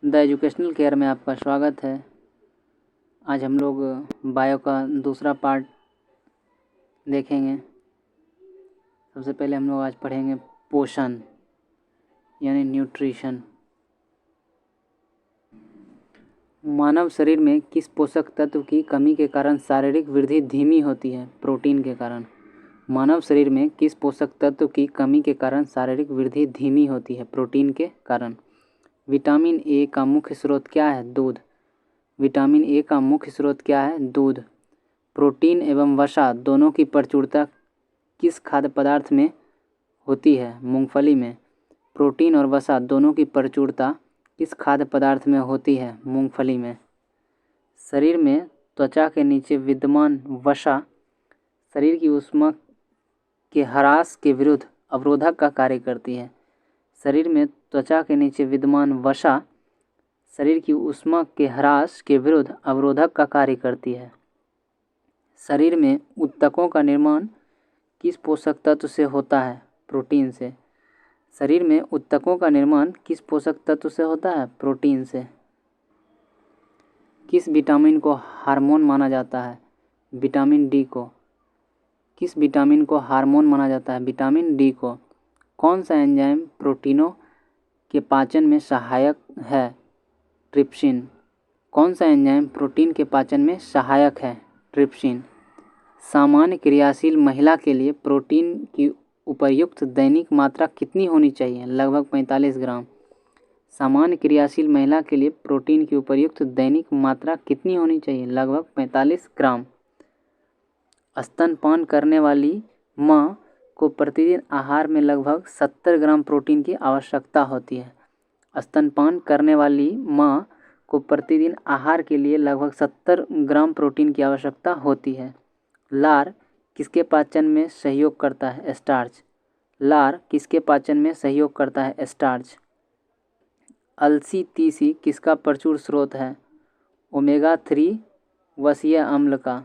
The educational care में आपका स्वागत है। आज हम लोग बायो का दूसरा पार्ट देखेंगे। सबसे पहले हम लोग आज पढ़ेंगे पोषण यानी न्यूट्रिशन। मानव शरीर में किस पोषक तत्व की कमी के कारण शारीरिक वृद्धि धीमी होती है? प्रोटीन के कारण। मानव शरीर में किस पोषक तत्व की कमी के कारण शारीरिक वृद्धि धीमी होती है? प्रोटीन के कारण। विटामिन ए का मुख्य स्रोत क्या है? दूध। विटामिन ए का मुख्य स्रोत क्या है? दूध। प्रोटीन एवं वसा दोनों की प्रचुरता किस खाद्य पदार्थ में होती है? मूंगफली में। प्रोटीन और वसा दोनों की प्रचुरता किस खाद्य पदार्थ में होती है? मूंगफली में। शरीर में त्वचा के नीचे विद्यमान वसा शरीर की ऊष्मा के ह्रास के विरुद्ध अवरोधक का कार्य करती है। शरीर में त्वचा के नीचे विद्यमान वसा शरीर की ऊष्मा के ह्रास के विरुद्ध अवरोधक का कार्य करती है। शरीर में ऊतकों का निर्माण किस पोषक तत्व से होता है? प्रोटीन से। शरीर में ऊतकों का निर्माण किस पोषक तत्व से होता है? प्रोटीन से। किस विटामिन को हार्मोन माना जाता है? विटामिन डी को। किस विटामिन को हार्मोन माना जाता है? विटामिन डी को। कौन सा एंजाइम प्रोटीनों के पाचन में सहायक है? ट्रिप्सिन। कौन सा एंजाइम प्रोटीन के पाचन में सहायक है? ट्रिप्सिन। सामान्य क्रियाशील महिला के लिए प्रोटीन की उपयुक्त दैनिक मात्रा कितनी होनी चाहिए? लगभग 45 ग्राम। सामान्य क्रियाशील महिला के लिए प्रोटीन की उपयुक्त दैनिक मात्रा कितनी होनी चाहिए? लगभग 45 ग्राम। स्तनपान करने वाली माँ को प्रतिदिन आहार में लगभग 70 ग्राम प्रोटीन की आवश्यकता होती है। स्तनपान करने वाली माँ को प्रतिदिन आहार के लिए लगभग 70 ग्राम प्रोटीन की आवश्यकता होती है। लार किसके पाचन में सहयोग करता है? स्टार्च। लार किसके पाचन में सहयोग करता है? स्टार्च। अलसी तीसी किसका प्रचुर स्रोत है? ओमेगा 3 वसीय अम्ल का।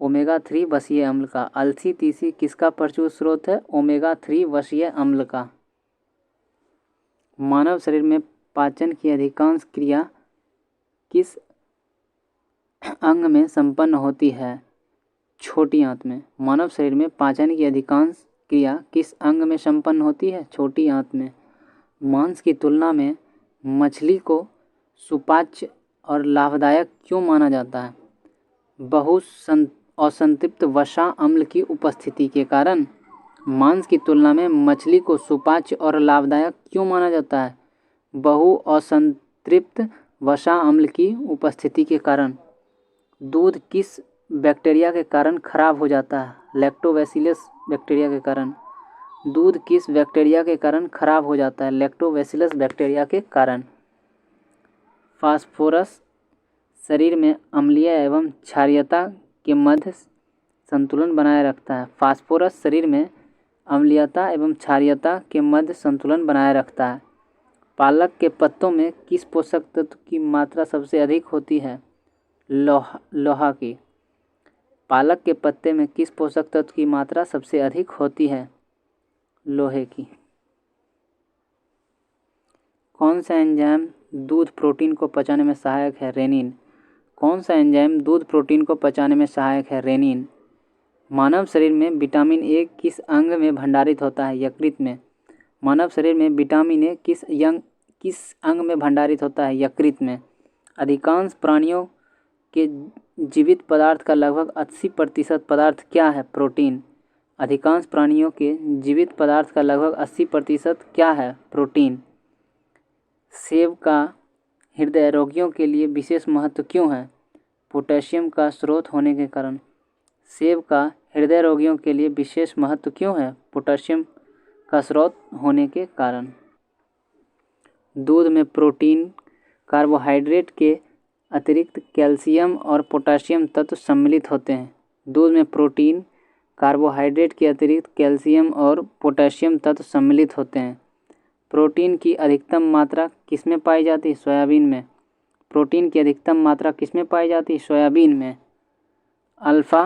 ओमेगा 3 वसीय अम्ल का। अलसी तीसी किसका प्रचुर स्रोत है? ओमेगा 3 वसीय अम्ल का। मानव शरीर में पाचन की अधिकांश क्रिया किस अंग में संपन्न होती है? छोटी आंत में। मानव शरीर में पाचन की अधिकांश क्रिया किस अंग में संपन्न होती है? छोटी आंत में। मांस की तुलना में मछली को सुपाच्य और लाभदायक क्यों माना जाता है? असंतृप्त वसा अम्ल की उपस्थिति के कारण। मांस की तुलना में मछली को सुपाच्य और लाभदायक क्यों माना जाता है? असंतृप्त वसा अम्ल की उपस्थिति के कारण। दूध किस बैक्टीरिया के कारण खराब हो जाता है? लैक्टोबैसिलस बैक्टीरिया के कारण। दूध किस बैक्टीरिया के कारण खराब हो जाता है? लैक्टोबैसिलस बैक्टीरिया के कारण। फास्फोरस शरीर में अम्लीय एवं क्षारीयता के मध्य संतुलन बनाए रखता है। फास्फोरस शरीर में अम्लीयता एवं क्षारीयता के मध्य संतुलन बनाए रखता है। पालक के पत्तों में किस पोषक तत्व की मात्रा सबसे अधिक होती है? लोहा की। पालक के पत्ते में किस पोषक तत्व की मात्रा सबसे अधिक होती है? लोहे की। कौन सा एंजाइम दूध प्रोटीन को पचाने में सहायक है? रेनिन। कौन सा एंजाइम दूध प्रोटीन को पचाने में सहायक है? रेनिन। मानव शरीर में विटामिन ए किस अंग में भंडारित होता है? यकृत में। मानव शरीर में विटामिन ए किस अंग में भंडारित होता है? यकृत में। अधिकांश प्राणियों के जीवित पदार्थ का लगभग 80% पदार्थ क्या है? प्रोटीन। अधिकांश प्राणियों के जीवित पदार्थ का लगभग 80% क्या है? प्रोटीन। सेब का हृदय रोगियों के लिए विशेष महत्व क्यों है? पोटेशियम का स्रोत होने के कारण। सेब का हृदय रोगियों के लिए विशेष महत्व क्यों है? पोटेशियम का स्रोत होने के कारण। दूध में प्रोटीन कार्बोहाइड्रेट के अतिरिक्त कैल्शियम और पोटेशियम तत्व सम्मिलित होते हैं। दूध में प्रोटीन कार्बोहाइड्रेट के अतिरिक्त कैल्शियम और पोटेशियम तत्व सम्मिलित होते हैं। प्रोटीन की अधिकतम मात्रा किसमें पाई जाती है? सोयाबीन में। प्रोटीन की अधिकतम मात्रा किसमें पाई जाती है? सोयाबीन में। अल्फा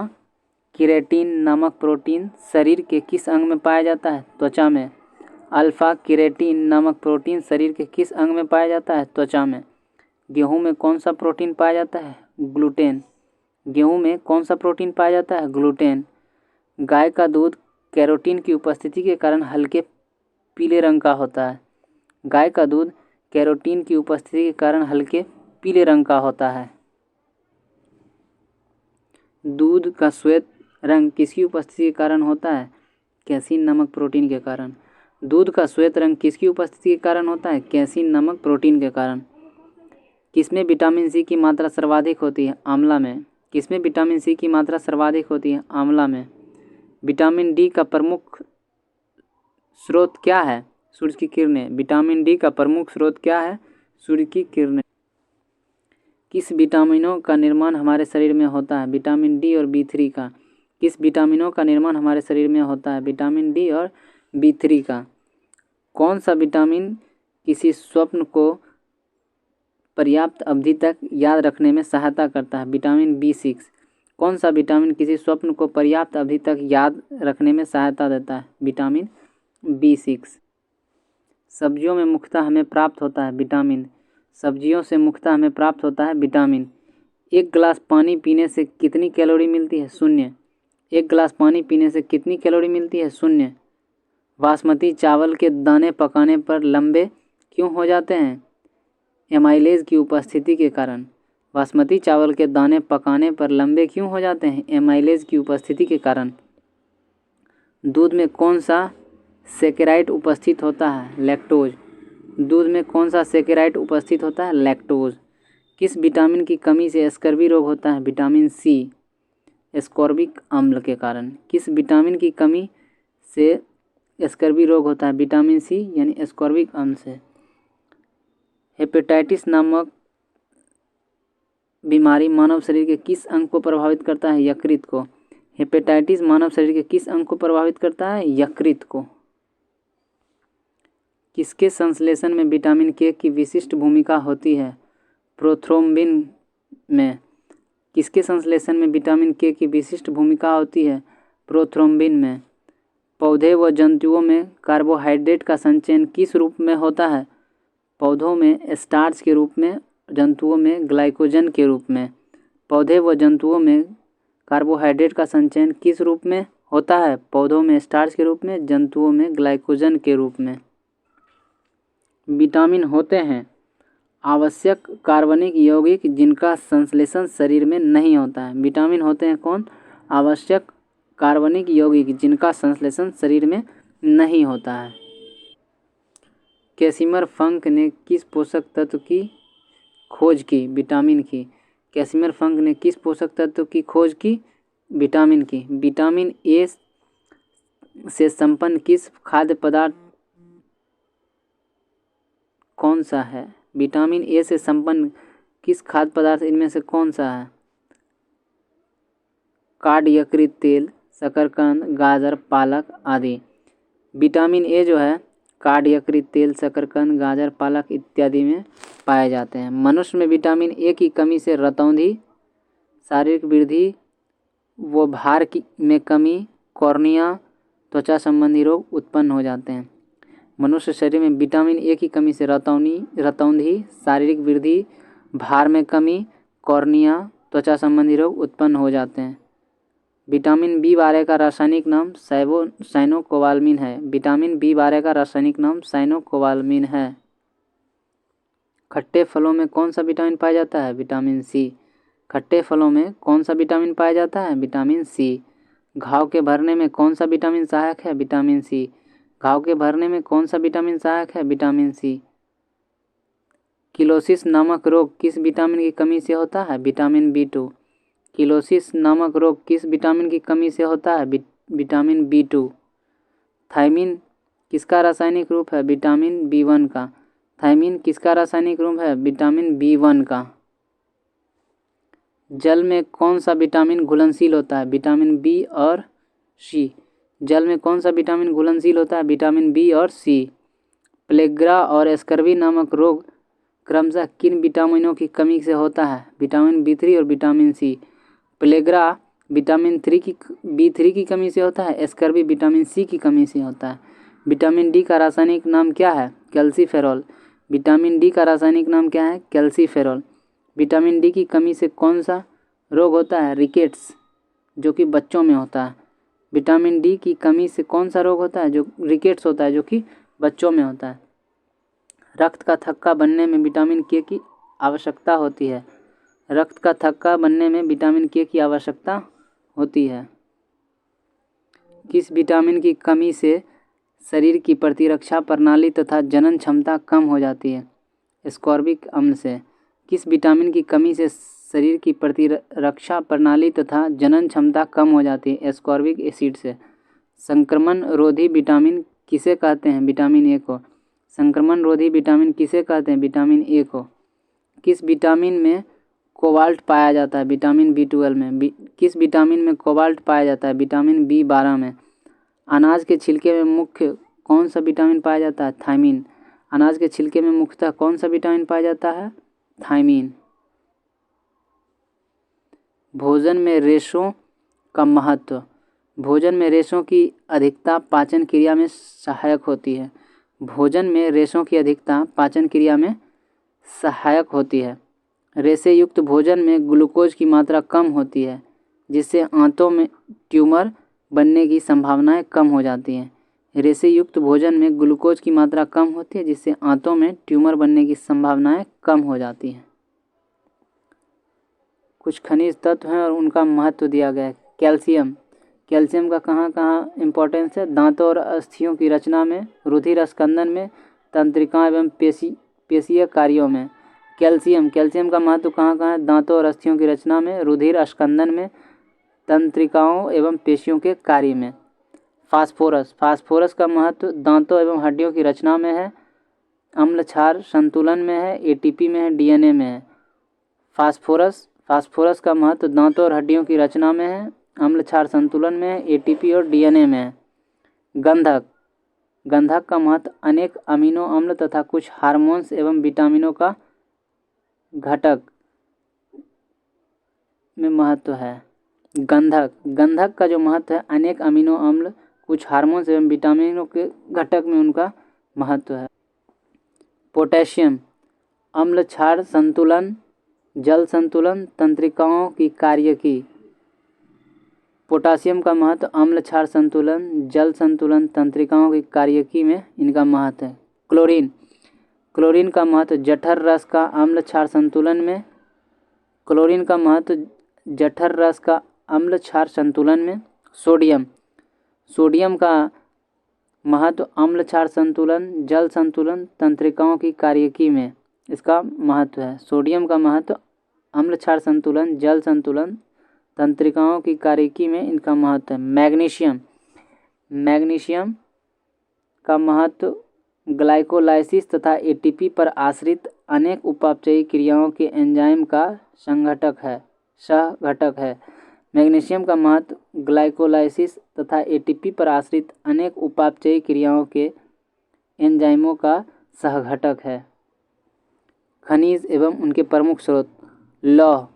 केराटिन नामक प्रोटीन शरीर के किस अंग में पाया जाता है? त्वचा में। अल्फा केराटिन नामक प्रोटीन शरीर के किस अंग में पाया जाता है? त्वचा में। गेहूं में कौन सा प्रोटीन पाया जाता है? ग्लूटेन। गेहूं में कौन सा प्रोटीन पाया जाता है? ग्लूटेन। गाय का दूध कैरोटीन की उपस्थिति के कारण हल्के पीले रंग का होता है। गाय का दूध कैरोटीन की उपस्थिति के कारण हल्के पीले रंग का होता है। दूध का श्वेत रंग किसकी उपस्थिति के कारण होता है? कैसीन नामक प्रोटीन के कारण। दूध का श्वेत रंग किसकी उपस्थिति के कारण होता है? कैसीन नामक प्रोटीन के कारण। किसमें विटामिन सी की मात्रा सर्वाधिक होती है? आंवला में। किसमें विटामिन सी की मात्रा सर्वाधिक होती है? आंवला में। विटामिन डी का प्रमुख स्रोत क्या है? सूर्य की किरणें। विटामिन डी का प्रमुख स्रोत क्या है? सूर्य की किरणें। किस विटामिनों का निर्माण हमारे शरीर में होता है? विटामिन डी और B3 का। किस विटामिनों का निर्माण हमारे शरीर में होता है? विटामिन डी और B3 का। कौन सा विटामिन किसी स्वप्न को पर्याप्त अवधि तक याद रखने में सहायता करता है? Vitamin B6। कौन सा विटामिन किसी स्वप्न को पर्याप्त अवधि तक याद रखने में सहायता देता है? Vitamin B6। सब्जियों में मुख्यतः हमें प्राप्त होता है विटामिन। सब्जियों से मुख्यतः हमें प्राप्त होता है विटामिन। एक गिलास पानी पीने से कितनी कैलोरी मिलती है? 0। एक गिलास पानी पीने से कितनी कैलोरी मिलती है? 0। बासमती चावल के दाने पकाने पर लंबे क्यों हो जाते हैं? एमाइलेज की उपस्थिति के कारण। बासमती चावल के दाने पकाने पर लंबे क्यों हो जाते हैं? एमाइलेज की उपस्थिति के कारण। दूध में कौन सा सेकेराइड उपस्थित होता है? लैक्टोज। दूध में कौन सा सेकेराइड उपस्थित होता है? लैक्टोज। किस विटामिन की कमी से स्कर्वी रोग होता है? विटामिन सी। एस्कॉर्बिक अम्ल के कारण। किस विटामिन की कमी से स्कर्वी रोग होता है? विटामिन सी यानी एस्कॉर्बिक अम्ल से। हेपेटाइटिस नामक बीमारी मानव शरीर के किस अंग को प्रभावित करता है? यकृत को। हेपेटाइटिस मानव शरीर के किस अंग को प्रभावित करता है? यकृत को। किसके संश्लेषण में विटामिन के की विशिष्ट भूमिका होती है? प्रोथ्रोम्बिन में। किसके संश्लेषण में विटामिन के की विशिष्ट भूमिका होती है? प्रोथ्रोम्बिन में। पौधे व जंतुओं में कार्बोहाइड्रेट का संचयन किस रूप में होता है? पौधों में स्टार्च के रूप में, जंतुओं में ग्लाइकोजन के रूप में। पौधे व जंतुओं में कार्बोहाइड्रेट का संचयन किस रूप में होता है? पौधों में स्टार्च के रूप में, जंतुओं में ग्लाइकोजन के रूप में। विटामिन होते हैं आवश्यक कार्बनिक यौगिक जिनका संश्लेषण शरीर में नहीं होता है। विटामिन होते हैं कौन? आवश्यक कार्बनिक यौगिक जिनका संश्लेषण शरीर में नहीं होता है। कैसिमर फंक ने किस पोषक तत्व की खोज की? विटामिन की। कैसिमर फंक ने किस पोषक तत्व की खोज की? विटामिन की। विटामिन ए से संपन्न किस खाद्य पदार्थ कौन सा है? विटामिन ए से संपन्न किस खाद्य पदार्थ इनमें से कौन सा है? कार्ड, यकृत तेल, शकरकंद, गाजर, पालक आदि। विटामिन ए जो है कार्ड, यकृत तेल, शकरकंद, गाजर, पालक इत्यादि में पाए जाते हैं। मनुष्य में विटामिन ए की कमी से रतौंधी, शारीरिक वृद्धि व भार में कमी, कॉर्निया, त्वचा संबंधी रोग उत्पन्न हो जाते हैं। मनुष्य शरीर में विटामिन ए की कमी से रतौंधी, शारीरिक वृद्धि, भार में कमी, कॉर्निया, त्वचा संबंधी रोग उत्पन्न हो जाते हैं। विटामिन B12 का रासायनिक नाम साइनोकोबालामिन है। विटामिन B12 का रासायनिक नाम साइनोकोबालामिन है। खट्टे फलों में कौन सा विटामिन पाया जाता है? Vitamin C. खट्टे फलों में कौन सा विटामिन पाया जाता है? Vitamin C. घाव के भरने में कौन सा विटामिन सहायक है? Vitamin C. घाव के भरने में कौन सा विटामिन सहायक है? विटामिन सी। किलोसिस नामक रोग किस विटामिन की कमी से होता है? Vitamin B2। किलोसिस नामक रोग किस विटामिन की कमी से होता है? Vitamin B2। थायमिन किसका रासायनिक रूप है? विटामिन B1 का। थायमिन किसका रासायनिक रूप है? विटामिन B1 का। जल में कौन सा विटामिन घुलनशील होता है? विटामिन B और C। जल में कौन सा विटामिन घुलनशील होता है? विटामिन B और C। प्लेग्रा और स्कर्वी नामक रोग क्रमशः किन विटामिनों की कमी से होता है? विटामिन B3 और vitamin C। Pellagra vitamin B3 की कमी से होता है, स्कर्वी विटामिन C की कमी से होता है। विटामिन डी का रासायनिक नाम क्या है? कैल्सीफेरॉल। विटामिन डी का रासायनिक नाम क्या है? कैल्सीफेरॉल। विटामिन डी की कमी से कौन सा रोग होता है? रिकेट्स, जो कि बच्चों में होता है। विटामिन डी की कमी से कौन सा रोग होता है? जो रिकेट्स होता है, जो कि बच्चों में होता है। रक्त का थक्का बनने में विटामिन के की आवश्यकता होती है। रक्त का थक्का बनने में विटामिन के की आवश्यकता होती है। किस विटामिन की कमी से शरीर की प्रतिरक्षा प्रणाली तथा जनन क्षमता कम हो जाती है? एस्कॉर्बिक अम्ल से। किस विटामिन की कमी से शरीर की प्रतिरक्षा प्रणाली तथा जनन क्षमता कम हो जाती है? एस्कॉर्बिक एसिड से। संक्रमण रोधी विटामिन किसे कहते हैं? विटामिन ए को। संक्रमण रोधी विटामिन किसे कहते हैं? विटामिन ए को। किस विटामिन में कोबाल्ट पाया जाता है? विटामिन B12 में। किस विटामिन में कोबाल्ट पाया जाता है? विटामिन B12 में। अनाज के छिलके में मुख्य कौन सा विटामिन पाया जाता है? थायमीन। अनाज के छिलके में मुख्यतः कौन सा विटामिन पाया जाता है? थायमीन। भोजन में रेशों का महत्व। भोजन में रेशों की अधिकता पाचन क्रिया में सहायक होती है। भोजन में रेशों की अधिकता पाचन क्रिया में सहायक होती है। रेशे युक्त भोजन में ग्लूकोज की मात्रा कम होती है, जिससे आंतों में ट्यूमर बनने की संभावनाएं कम हो जाती हैं। रेशे युक्त भोजन में ग्लूकोज की मात्रा कम होती है, जिससे आंतों में ट्यूमर बनने की संभावनाएं कम हो जाती हैं। कुछ खनिज तत्व हैं और उनका महत्व दिया गया है। कैल्शियम। कैल्शियम का कहाँ कहाँ इम्पोर्टेंस है? दांतों और अस्थियों की रचना में, रुधिर स्कंदन में, तंत्रिका एवं पेशीय कार्यों में। कैल्शियम का महत्व कहाँ कहाँ है? दांतों और अस्थियों की रचना में, रुधिर स्कंदन में, तंत्रिकाओं एवं पेशियों के कार्य में। फास्फोरस का महत्व दांतों एवं हड्डियों की रचना में है, अम्ल क्षार संतुलन में है, एटीपी में है, डीएनए में है। फास्फोरस का महत्व दांतों और हड्डियों की रचना में है, अम्ल क्षार संतुलन में है, एटीपी और डीएनए में है। गंधक का महत्व अनेक अमीनो अम्ल तथा कुछ हार्मोन्स एवं विटामिनों का घटक में महत्व है। गंधक का जो महत्व है, अनेक अमीनो अम्ल, कुछ हार्मोन्स एवं विटामिनों के घटक में उनका महत्व है। पोटेशियम अम्ल क्षार संतुलन, जल संतुलन, तंत्रिकाओं की कार्यकी। पोटासियम का महत्व अम्ल क्षार संतुलन, जल संतुलन, तंत्रिकाओं की कार्यकी में इनका महत्व है। क्लोरीन का महत्व जठर रस का अम्ल क्षार संतुलन में। क्लोरीन का महत्व जठर रस का अम्ल क्षार संतुलन में। सोडियम का महत्व अम्ल क्षार संतुलन, जल संतुलन, तंत्रिकाओं की कार्यकी में इसका महत्व है। सोडियम का महत्व अम्ल क्षार संतुलन, जल संतुलन, तंत्रिकाओं की कार्यकी में इनका महत्व है। मैग्नीशियम का महत्व ग्लाइकोलाइसिस तथा एटीपी पर आश्रित अनेक उपापचयी क्रियाओं के एंजाइम का सहघटक है। मैग्नीशियम का महत्व ग्लाइकोलाइसिस तथा एटीपी पर आश्रित अनेक उपापचयी क्रियाओं के एंजाइमों का सहघटक है। खनिज एवं उनके प्रमुख स्रोत। लौह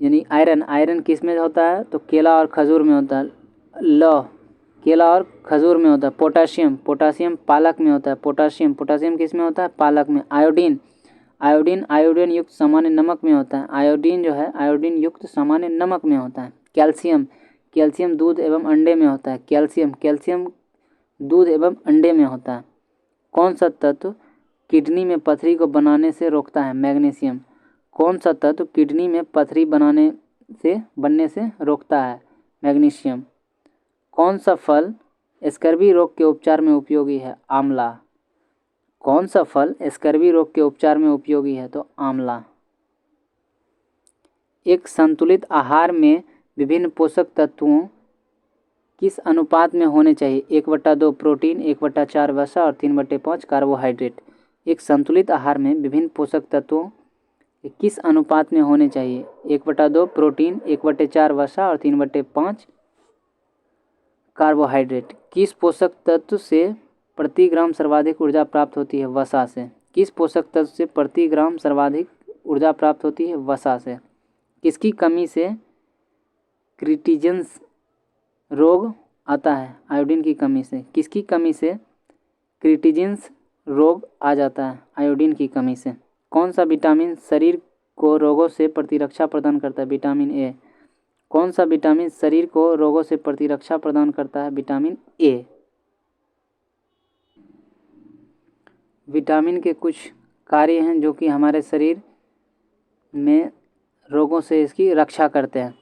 यानी आयरन किस में होता है? तो केला और खजूर में होता है। लौह केला और खजूर में होता है। पोटासियम पालक में होता है। पोटासियम किस में होता है? पालक में। आयोडीन युक्त सामान्य नमक में होता है। आयोडीन युक्त सामान्य नमक में होता है। कैल्शियम दूध एवं अंडे में होता है। कैल्शियम दूध एवं अंडे में होता है। कौन सा तत्व किडनी में पथरी को बनाने से रोकता है? मैग्नीशियम। कौन सा तत्व किडनी में पथरी बनने से रोकता है? मैग्नीशियम। कौन सा फल स्कर्वी रोग के उपचार में उपयोगी है? आंवला। कौन सा फल स्कर्वी रोग के उपचार में उपयोगी है? तो आंवला। एक संतुलित आहार में विभिन्न पोषक तत्वों किस अनुपात में होने चाहिए? 1/2 प्रोटीन, 1/4 वसा और 3/5 कार्बोहाइड्रेट। एक संतुलित आहार में विभिन्न पोषक तत्वों किस अनुपात में होने चाहिए? 1/2 प्रोटीन, 1/4 वसा और 3/5 कार्बोहाइड्रेट। किस पोषक तत्व से प्रति ग्राम सर्वाधिक ऊर्जा प्राप्त होती है? वसा से। किस पोषक तत्व से प्रति ग्राम सर्वाधिक ऊर्जा प्राप्त होती है? वसा से। किसकी कमी से क्रिटिजन्स रोग आता है? आयोडीन की कमी से। किसकी कमी से क्रिटिजिन्स रोग आ जाता है आयोडीन की कमी से। कौन सा विटामिन शरीर को रोगों से प्रतिरक्षा प्रदान करता है? Vitamin A. कौन सा विटामिन शरीर को रोगों से प्रतिरक्षा प्रदान करता है? Vitamin A. विटामिन के कुछ कार्य हैं जो कि हमारे शरीर में रोगों से इसकी रक्षा करते हैं।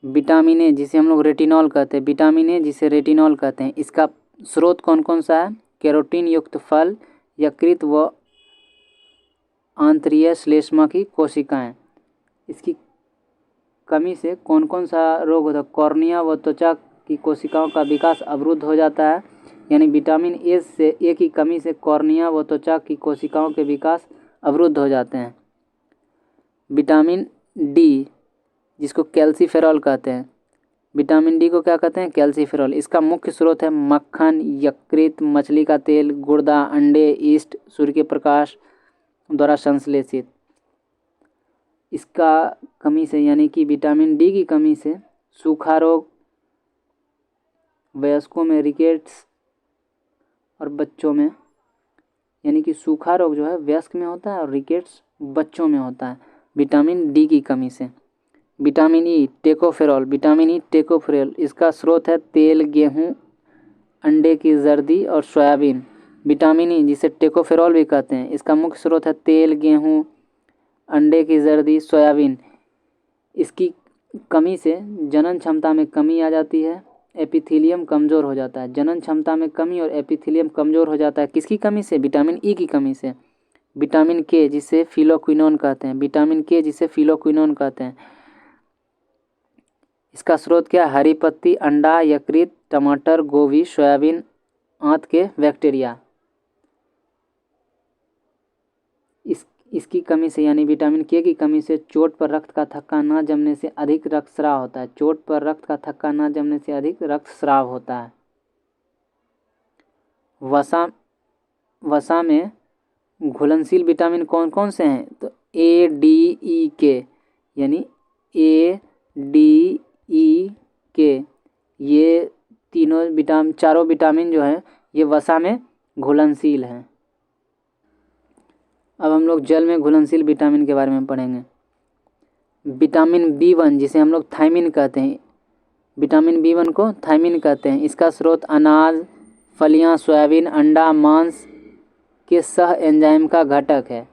विटामिन ए जिसे हम लोग रेटिनॉल कहते हैं, विटामिन ए जिसे रेटिनॉल कहते हैं, इसका स्रोत कौन कौन सा है? कैरोटीन युक्त फल, यकृत व आंतरीय श्लेष्मा की कोशिकाएं। इसकी कमी से कौन कौन सा रोग होता है? कॉर्निया व त्वचा की कोशिकाओं का विकास अवरुद्ध हो जाता है। यानी विटामिन ए की कमी से कॉर्निया व त्वचा की कोशिकाओं के विकास अवरुद्ध हो जाते हैं। विटामिन डी जिसको कैल्सीफेरॉल कहते हैं, विटामिन डी को क्या कहते हैं? कैल्सीफेरॉल। इसका मुख्य स्रोत है मक्खन, यकृत, मछली का तेल, गुर्दा, अंडे, ईस्ट, सूर्य के प्रकाश द्वारा संश्लेषित। इसका कमी से यानी कि विटामिन डी की कमी से सूखा रोग, वयस्कों में रिकेट्स और बच्चों में, यानी कि सूखा रोग जो है वयस्क में होता है और रिकेट्स बच्चों में होता है विटामिन डी की कमी से। Vitamin E tocopherol, vitamin E tocopherol इसका स्रोत है तेल, गेहूं, अंडे की जर्दी और सोयाबीन। विटामिन ई जिसे टेकोफेरॉल भी कहते हैं, इसका मुख्य स्रोत है तेल, गेहूं, अंडे की जर्दी, सोयाबीन। इसकी कमी से जनन क्षमता में कमी आ जाती है, एपिथेलियम कमज़ोर हो जाता है। जनन क्षमता में कमी और एपिथेलियम कमज़ोर हो जाता है किसकी कमी से? विटामिन ई की कमी से। विटामिन के जिसे फिलोक्विनोन कहते हैं, विटामिन के जिसे फिलोक्विनोन कहते हैं, इसका स्रोत क्या? हरी पत्ती, अंडा, यकृत, टमाटर, गोभी, सोयाबीन, आंत के बैक्टीरिया। इसकी कमी से यानी विटामिन के की कमी से चोट पर रक्त का थक्का न जमने से अधिक रक्तस्राव होता है। चोट पर रक्त का थक्का न जमने से अधिक रक्तस्राव होता है। वसा में घुलनशील विटामिन कौन कौन से हैं? तो ए, डी, ई, के, यानी ए, डी, ई, के, ये चारों विटामिन जो हैं ये वसा में घुलनशील हैं। अब हम लोग जल में घुलनशील विटामिन के बारे में पढ़ेंगे। विटामिन B1 जिसे हम लोग थायमिन कहते हैं, विटामिन B1 को थायमिन कहते हैं। इसका स्रोत अनाज, फलियां, सोयाबीन, अंडा, मांस के सह एंजाइम का घटक है।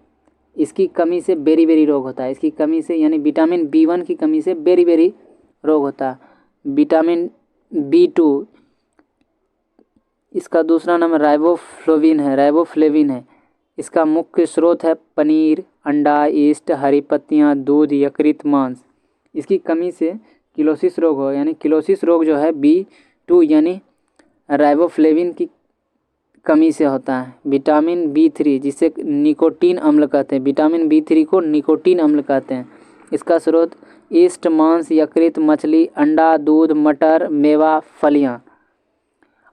इसकी कमी से बेरी रोग होता है। इसकी कमी से यानी विटामिन B1 की कमी से बेरी रोग होता है। विटामिन B2 इसका दूसरा नाम राइबोफ्लेविन है। इसका मुख्य स्रोत है पनीर, अंडा, ईस्ट, हरी पत्तियाँ, दूध, यकृत, मांस। इसकी कमी से किलोसिस रोग हो, यानी किलोसिस रोग जो है B2 यानी राइबोफ्लेविन की कमी से होता है। विटामिन B3 जिसे निकोटीन अम्ल कहते हैं, विटामिन B3 को निकोटीन अम्ल कहते हैं। इसका स्रोत ईस्ट, मांस, यकृत, मछली, अंडा, दूध, मटर, मेवा, फलियाँ।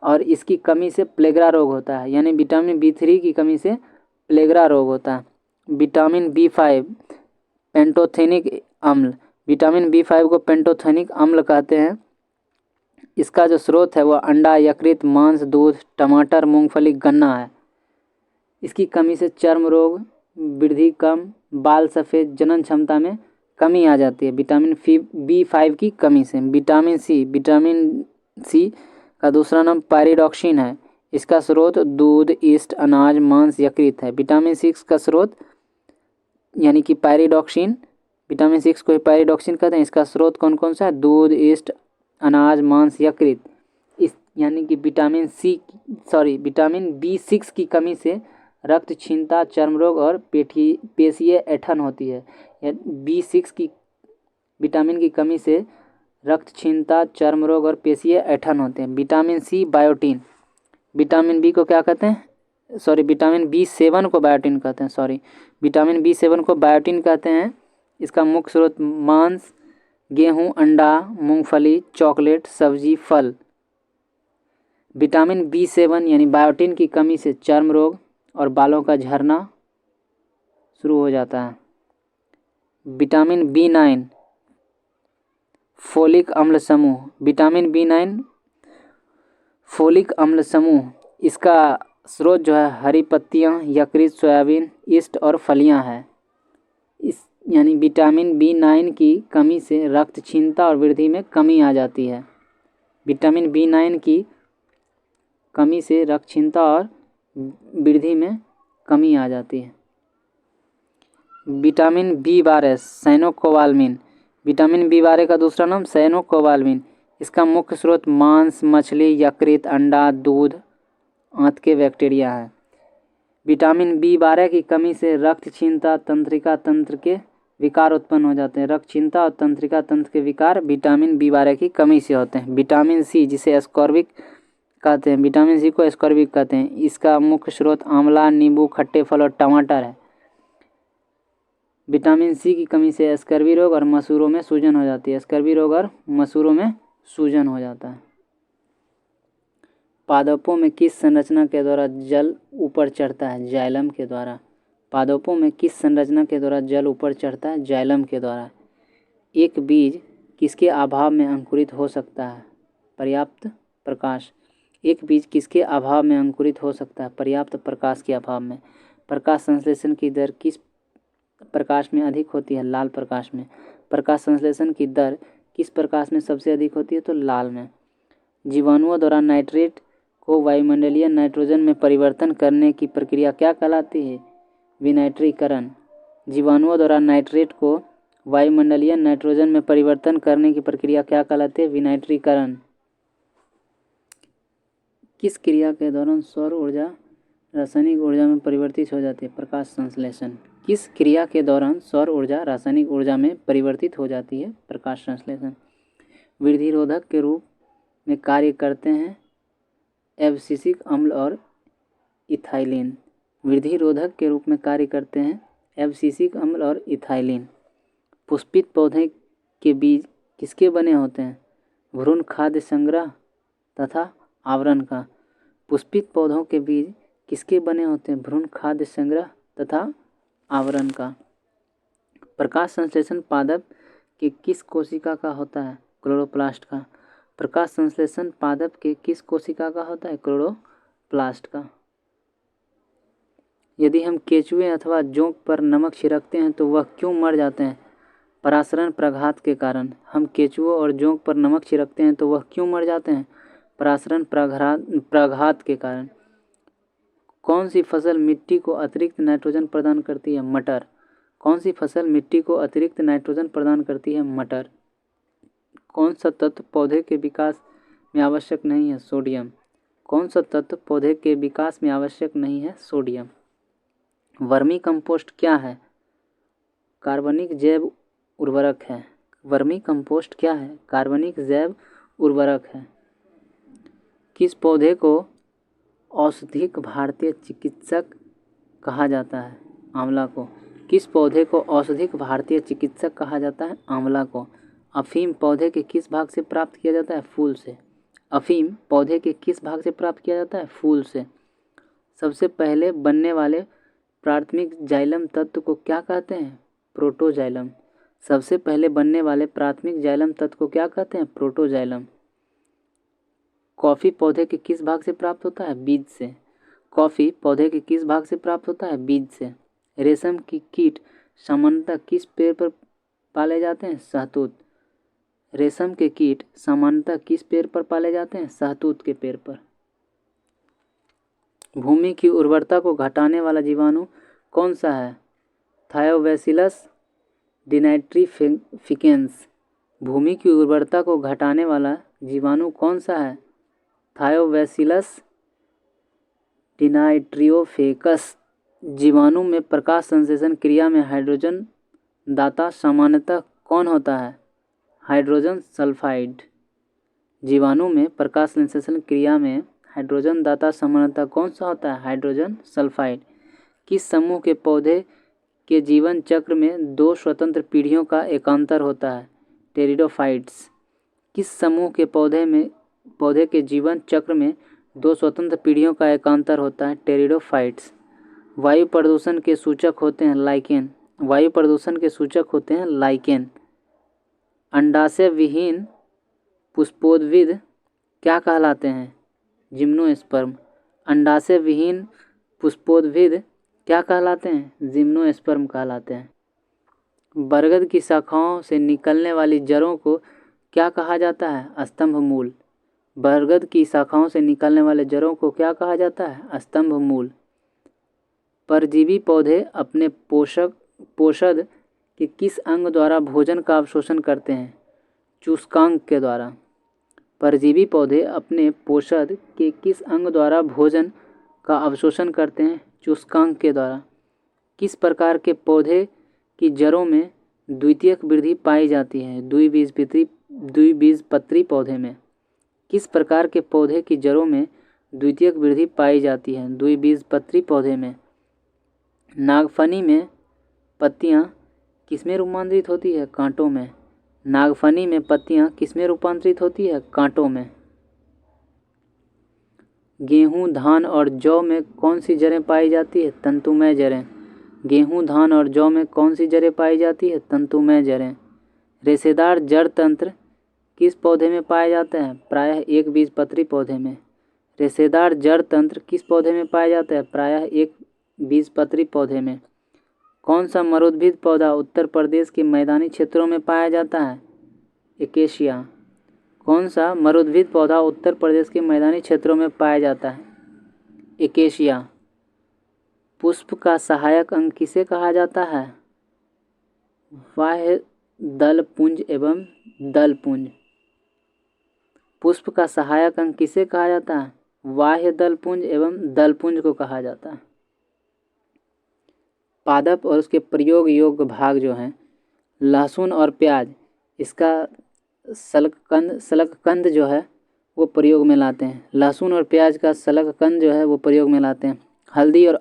और इसकी कमी से प्लेगरा रोग होता है, यानी विटामिन B3 की कमी से प्लेगरा रोग होता है। विटामिन B5 पेंटोथेनिक अम्ल, विटामिन B5 को पेंटोथेनिक अम्ल कहते हैं। इसका जो स्रोत है वह अंडा, यकृत, मांस, दूध, टमाटर, मूंगफली, गन्ना है। इसकी कमी से चर्म रोग, वृद्धि कम, बाल सफ़ेद, जनन क्षमता में कमी आ जाती है विटामिन B5 की कमी से। विटामिन सी का दूसरा नाम पायरिडॉक्सिन है। इसका स्रोत दूध, ईस्ट, अनाज, मांस, यकृत है। विटामिन 6 का स्रोत यानी कि पायरिडॉक्सिन, विटामिन 6 को पायरिडॉक्सिन कहते हैं। इसका स्रोत कौन कौन सा है? दूध, ईस्ट, अनाज, मांस, यकृत। इस यानी कि विटामिन B6 की कमी से रक्त क्षीणता, चर्म रोग और पेशीय ऐंठन होती है। B6 की विटामिन की कमी से रक्त क्षीणता, चर्म रोग और पेशीय ऐंठन होते हैं। Vitamin C biotin, vitamin B को क्या कहते हैं? विटामिन B7 को बायोटीन कहते हैं। विटामिन B7 को बायोटीन कहते हैं। इसका मुख्य स्रोत मांस, गेहूं, अंडा, मूंगफली, चॉकलेट, सब्जी, फल। विटामिन B7 यानी बायोटीन की कमी से चर्म रोग और बालों का झड़ना शुरू हो जाता है। विटामिन B9 फोलिक अम्ल समूह, विटामिन B9 फोलिक अम्ल समूह, इसका स्रोत जो है हरी पत्तियाँ, यकृत, सोयाबीन, यीस्ट और फलियाँ है। इस यानी विटामिन B9 की कमी से रक्त क्षीणता और वृद्धि में कमी आ जाती है। विटामिन B9 की कमी से रक्त क्षीणता और वृद्धि में कमी आ जाती है। Vitamin B12 cyanocobalamin. Vitamin B12 का दूसरा नाम साइनोकोबालामिन। इसका मुख्य स्रोत मांस, मछली, यकृत, अंडा, दूध, आंत के बैक्टीरिया है। विटामिन B12 की कमी से रक्त क्षीणता, तंत्रिका तंत्र के विकार उत्पन्न हो जाते हैं। रक्त क्षीणता और तंत्रिका तंत्र के विकार विटामिन B12 की कमी से होते हैं। विटामिन C जिसे एस्कॉर्बिक कहते हैं, विटामिन C को एस्कॉर्बिक कहते हैं। इसका मुख्य स्रोत आंवला, नींबू, खट्टे फल और टमाटर है। विटामिन C की कमी से स्कर्वी रोग और मसूरों में सूजन हो जाती है। स्कर्वी रोग और मसूरों में सूजन हो जाता है। पादपों में किस संरचना के द्वारा जल ऊपर चढ़ता है? जाइलम के द्वारा। पादपों में किस संरचना के द्वारा जल ऊपर चढ़ता है? जाइलम के द्वारा। एक बीज किसके अभाव में अंकुरित हो सकता है? पर्याप्त प्रकाश। एक बीज किसके अभाव में अंकुरित हो सकता है? पर्याप्त प्रकाश के अभाव में। प्रकाश संश्लेषण की दर किस प्रकाश में अधिक होती है? लाल प्रकाश में। प्रकाश संश्लेषण की दर किस प्रकाश में सबसे अधिक होती है? तो लाल में। जीवाणुओं द्वारा नाइट्रेट को वायुमंडलीय नाइट्रोजन में परिवर्तन करने की प्रक्रिया क्या कहलाती है? विनाइट्रीकरण। जीवाणुओं द्वारा नाइट्रेट को वायुमंडलीय नाइट्रोजन में परिवर्तन करने की प्रक्रिया क्या कहलाती है? विनाइट्रीकरण। किस क्रिया के दौरान सौर ऊर्जा रासायनिक ऊर्जा में परिवर्तित हो जाती है? प्रकाश संश्लेषण। किस क्रिया के दौरान सौर ऊर्जा रासायनिक ऊर्जा में परिवर्तित हो जाती है? प्रकाश संश्लेषण। वृद्धि रोधक के रूप में कार्य करते हैं एब्सिसिक अम्ल और इथाइलिन। वृद्धि रोधक के रूप में कार्य करते हैं एब्सिसिक अम्ल और इथाइलिन। पुष्पित पौधे के बीज किसके बने होते हैं? भ्रूण खाद्य संग्रह तथा आवरण का। पुष्पित पौधों के बीज किसके बने होते हैं? भ्रूण खाद्य संग्रह तथा आवरण का। प्रकाश संश्लेषण पादप के किस कोशिका का होता है? क्लोरोप्लास्ट का। प्रकाश संश्लेषण पादप के किस कोशिका का होता है? क्लोरोप्लास्ट का। यदि हम केंचुए अथवा जोंक पर नमक छिड़कते हैं तो वह क्यों मर जाते हैं? परासरण प्रघात के कारण। हम केंचुओं और जोंक पर नमक छिड़कते हैं तो वह क्यों मर जाते हैं? परासरण प्रघात के कारण। कौन सी फसल मिट्टी को अतिरिक्त नाइट्रोजन प्रदान करती है? मटर। कौन सी फसल मिट्टी को अतिरिक्त नाइट्रोजन प्रदान करती है? मटर। कौन सा तत्व पौधे के विकास में आवश्यक नहीं है? सोडियम। कौन सा तत्व पौधे के विकास में आवश्यक नहीं है? सोडियम। वर्मी कंपोस्ट क्या है? कार्बनिक जैव उर्वरक है। वर्मी कंपोस्ट क्या है? कार्बनिक जैव उर्वरक है। किस पौधे को औषधिक भारतीय चिकित्सक कहा जाता है? आंवला को। किस पौधे को औषधिक भारतीय चिकित्सक कहा जाता है? आंवला को। अफीम पौधे के किस भाग से प्राप्त किया जाता है? फूल से। अफीम पौधे के किस भाग से प्राप्त किया जाता है? फूल से। सबसे पहले बनने वाले प्राथमिक जाइलम तत्व को क्या कहते हैं? प्रोटोजाइलम। सबसे पहले बनने वाले प्राथमिक जाइलम तत्व को क्या कहते हैं? प्रोटोजाइलम। कॉफ़ी पौधे के किस भाग से प्राप्त होता है? बीज से। कॉफ़ी पौधे के किस भाग से प्राप्त होता है? बीज से। रेशम की कीट सामान्यतः किस पेड़ पर पाले जाते हैं? शहतूत। रेशम के कीट सामान्यतः किस पेड़ पर पाले जाते हैं? शहतूत के पेड़ पर। भूमि की उर्वरता को घटाने वाला जीवाणु कौन सा है? थायोबैसिलस डिनाइट्रिफिकेंस। भूमि की उर्वरता को घटाने वाला जीवाणु कौन सा है? थायोबैसिलस डिनाइट्रियोफेकस। जीवाणु में प्रकाश संश्लेषण क्रिया में हाइड्रोजन दाता सामान्यतः कौन होता है? Hydrogen sulphide. जीवाणु में प्रकाश संश्लेषण क्रिया में हाइड्रोजन दाता सामान्यतः कौन सा होता है? Hydrogen sulphide. किस समूह के पौधे के जीवन चक्र में दो स्वतंत्र पीढ़ियों का एकांतर होता है? टेरिडोफाइट्स। किस समूह के पौधे के जीवन चक्र में दो स्वतंत्र पीढ़ियों का एकांतर होता है? टेरिडोफाइट्स। वायु प्रदूषण के सूचक होते हैं लाइकेन। वायु प्रदूषण के सूचक होते हैं लाइकेन। अंडाशय विहीन पुष्पोद्भिद क्या कहलाते हैं? जिम्नोस्पर्म। अंडाशय विहीन पुष्पोद्भिद क्या कहलाते हैं? जिम्नोस्पर्म कहलाते हैं। बरगद की शाखाओं से निकलने वाली जड़ों को क्या कहा जाता है? स्तंभ मूल। बरगद की शाखाओं से निकलने वाले जड़ों को क्या कहा जाता है? स्तंभ मूल। परजीवी पौधे अपने पोषद के किस अंग द्वारा भोजन का अवशोषण करते हैं? चूस्कांक के द्वारा। परजीवी पौधे अपने पोषद के किस अंग द्वारा भोजन का अवशोषण करते हैं? चूस्कांक के द्वारा। किस प्रकार के पौधे की जड़ों में द्वितीयक वृद्धि पाई जाती है? द्विबीजपत्री पौधे में। किस प्रकार के पौधे की जड़ों में द्वितीयक वृद्धि पाई जाती है? द्विबीजपत्री पौधे में। नागफनी में पत्तियां किसमें रूपांतरित होती है? कांटों में। नागफनी में पत्तियां किसमें रूपांतरित होती है? कांटों में। गेहूं, धान और जौ में कौन सी जड़ें पाई जाती है? तंतुमय जड़ें। गेहूं, धान और जौ में कौन सी जड़ें पाई जाती है? तंतुमय जड़ें। रेशेदार जड़ तंत्र किस पौधे में पाया जाता है? प्रायः एक बीजपत्री पौधे में। रेशेदार जड़ तंत्र किस पौधे में पाया जाता है? प्रायः एक बीजपत्री पौधे में। कौन सा मरूदभिद पौधा उत्तर प्रदेश के मैदानी क्षेत्रों में पाया जाता है? एकेशिया। कौन सा मरूदभिद पौधा उत्तर प्रदेश के मैदानी क्षेत्रों में पाया जाता है? एकेशिया। पुष्प का सहायक अंग किसे कहा जाता है? बाह्य दल पुंज एवं दल पुंज। पुष्प का सहायक अंग किसे कहा जाता है? बाह्य दल पुंज एवं दल पुंज को कहा जाता है। पादप और उसके प्रयोग योग्य भाग जो हैं, लहसुन और प्याज, इसका शलगकंद जो है वो प्रयोग में लाते हैं। लहसुन और प्याज का शलगकंद जो है वो प्रयोग में लाते हैं। हल्दी और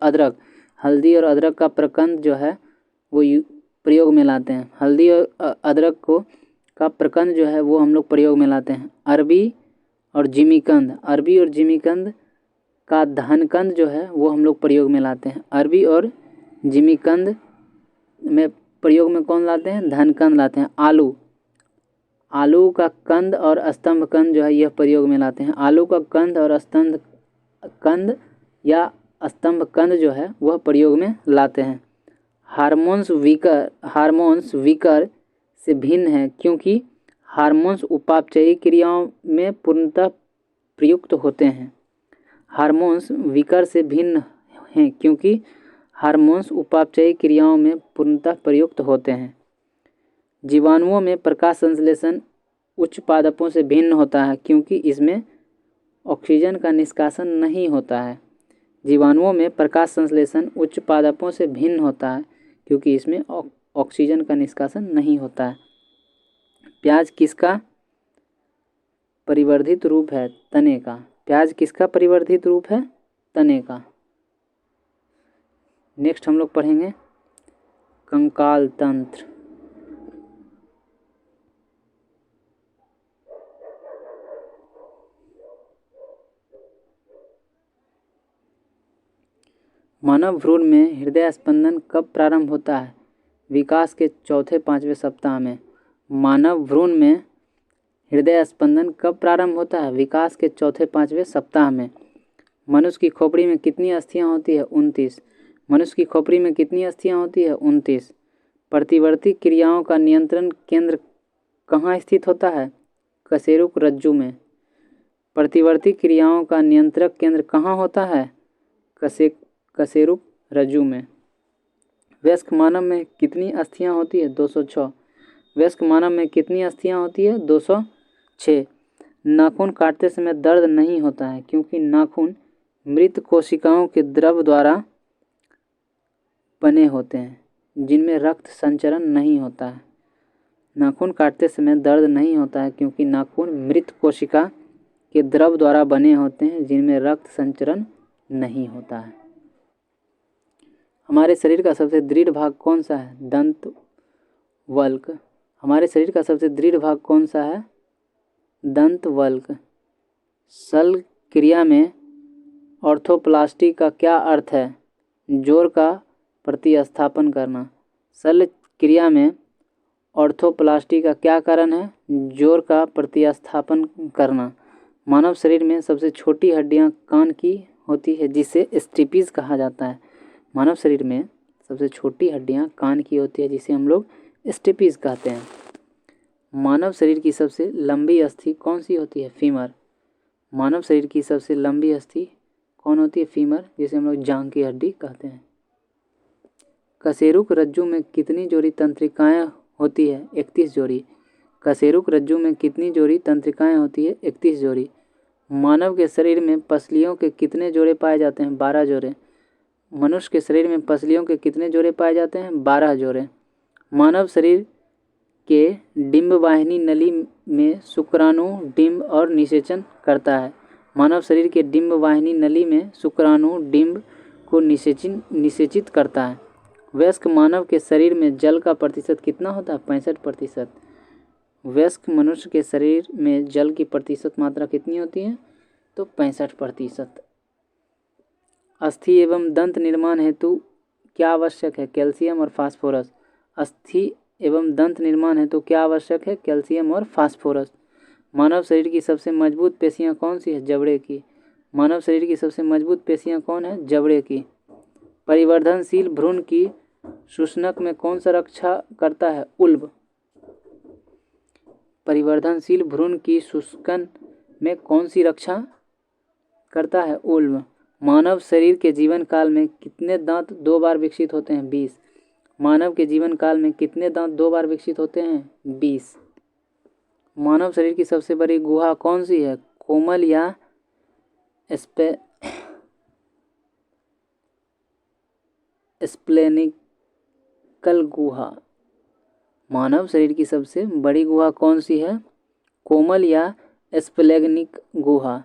अदरक का प्रकंद जो है वो प्रयोग में लाते हैं। हल्दी और अदरक का प्रकंद जो है वो हम लोग प्रयोग में लाते हैं। अरबी और जिमीकंद का धनकंद जो है वो हम लोग प्रयोग में लाते हैं। अरबी और जिमीकंद में प्रयोग में कौन लाते हैं? धनकंद लाते हैं। आलू का कंद और स्तंभ कंद जो है यह प्रयोग में लाते हैं। आलू का कंद और स्तंभ कंद या स्तंभ कंद जो है वह प्रयोग में लाते हैं। हार्मोन्स विकर से भिन्न है क्योंकि हार्मोन्स उपापचयी क्रियाओं में पूर्णतः प्रयुक्त होते हैं। हार्मोन्स विकर से भिन्न हैं क्योंकि हार्मोन्स उपापचयी क्रियाओं में पूर्णतः प्रयुक्त होते हैं। जीवाणुओं में प्रकाश संश्लेषण उच्च पादपों से भिन्न होता है क्योंकि इसमें ऑक्सीजन का निष्कासन नहीं होता है। जीवाणुओं में प्रकाश संश्लेषण उच्च पादपों से भिन्न होता है क्योंकि इसमें ऑक्सीजन का निष्कासन नहीं होता है। प्याज किसका परिवर्धित रूप है? तने का। प्याज किसका परिवर्धित रूप है? तने का। नेक्स्ट हम लोग पढ़ेंगे कंकाल तंत्र। मानव भ्रूण में हृदय स्पंदन कब प्रारंभ होता है? विकास के चौथे पाँचवें सप्ताह में। मानव भ्रूण में हृदय स्पंदन कब प्रारंभ होता है? विकास के चौथे पाँचवें सप्ताह में। मनुष्य की खोपड़ी में कितनी अस्थियां होती है? 29। मनुष्य की खोपड़ी में कितनी अस्थियां होती है? 29। प्रतिवर्ती क्रियाओं का नियंत्रण केंद्र कहाँ स्थित होता है? कशेरुक रज्जु में। प्रतिवर्ती क्रियाओं का नियंत्रक केंद्र कहाँ होता है? कशेरुक रज्जु में। वयस्क मानव में कितनी अस्थियां होती है? 206। वयस्क मानव में कितनी अस्थियां होती है? 206। नाखून काटते समय दर्द नहीं होता है क्योंकि नाखून मृत कोशिकाओं के द्रव द्वारा बने होते हैं जिनमें रक्त संचरण नहीं होता है। नाखून काटते समय दर्द नहीं होता है क्योंकि नाखून मृत कोशिका के द्रव द्वारा बने होते हैं जिनमें रक्त संचरण नहीं होता है। हमारे शरीर का सबसे दृढ़ भाग कौन सा है? दंत वल्क। हमारे शरीर का सबसे दृढ़ भाग कौन सा है? दंत वल्क। शल्य क्रिया में ऑर्थोप्लास्टी का क्या अर्थ है? जोड़ का प्रतिस्थापन करना। शल्य क्रिया में ऑर्थोप्लास्टी का क्या कारण है? जोड़ का प्रतिस्थापन करना। मानव शरीर में सबसे छोटी हड्डियां कान की होती है जिसे स्टेपीज कहा जाता है। मानव शरीर में सबसे छोटी हड्डियां कान की होती है जिसे हम लोग स्टेपीज कहते हैं। मानव शरीर की सबसे लंबी अस्थि कौन सी होती है? फीमर। मानव शरीर की सबसे लंबी अस्थि कौन होती है? फीमर, जिसे हम लोग जांघ की हड्डी कहते हैं। कशेरुक रज्जु में कितनी जोड़ी तंत्रिकाएं होती है? 31 जोड़ी। कशेरुक रज्जु में कितनी जोड़ी तंत्रिकाएं होती है? 31 जोड़ी। मानव के शरीर में पसलियों के कितने जोड़े पाए जाते हैं? 12 जोड़े। मनुष्य के शरीर में पसलियों के कितने जोड़े पाए जाते हैं? 12 जोड़े। मानव शरीर के डिंब वाहिनी नली में शुक्राणु डिंब और निषेचन करता है। मानव शरीर के डिंब वाहिनी नली में शुक्राणु डिंब को निषेचित करता है। वयस्क मानव के शरीर में जल का प्रतिशत कितना होता है? 65%। वयस्क मनुष्य के शरीर में जल की प्रतिशत मात्रा कितनी होती है? तो 65%। अस्थि एवं दंत निर्माण हेतु क्या आवश्यक है? कैल्शियम और फास्फोरस। अस्थि एवं दंत निर्माण हेतु क्या आवश्यक है? कैल्शियम और फास्फोरस। मानव शरीर की सबसे मजबूत पेशियां कौन सी है? जबड़े की। मानव शरीर की सबसे मजबूत पेशियां कौन है? जबड़े की। परिवर्धनशील भ्रूण की शुष्नक में कौन सा रक्षा करता है? उल्ब। परिवर्धनशील भ्रूण की शुष्कन में कौन सी रक्षा करता है? उल्ब। मानव शरीर के जीवन काल में कितने दांत 2 बार विकसित होते हैं? 20। मानव के जीवन काल में कितने दांत 2 बार विकसित होते हैं? 20। मानव शरीर की सबसे बड़ी गुहा कौन सी है? कोमल या स्प्लेनिकल गुहा। मानव शरीर की सबसे बड़ी गुहा कौन सी है? कोमल या स्प्लेनिक गुहा।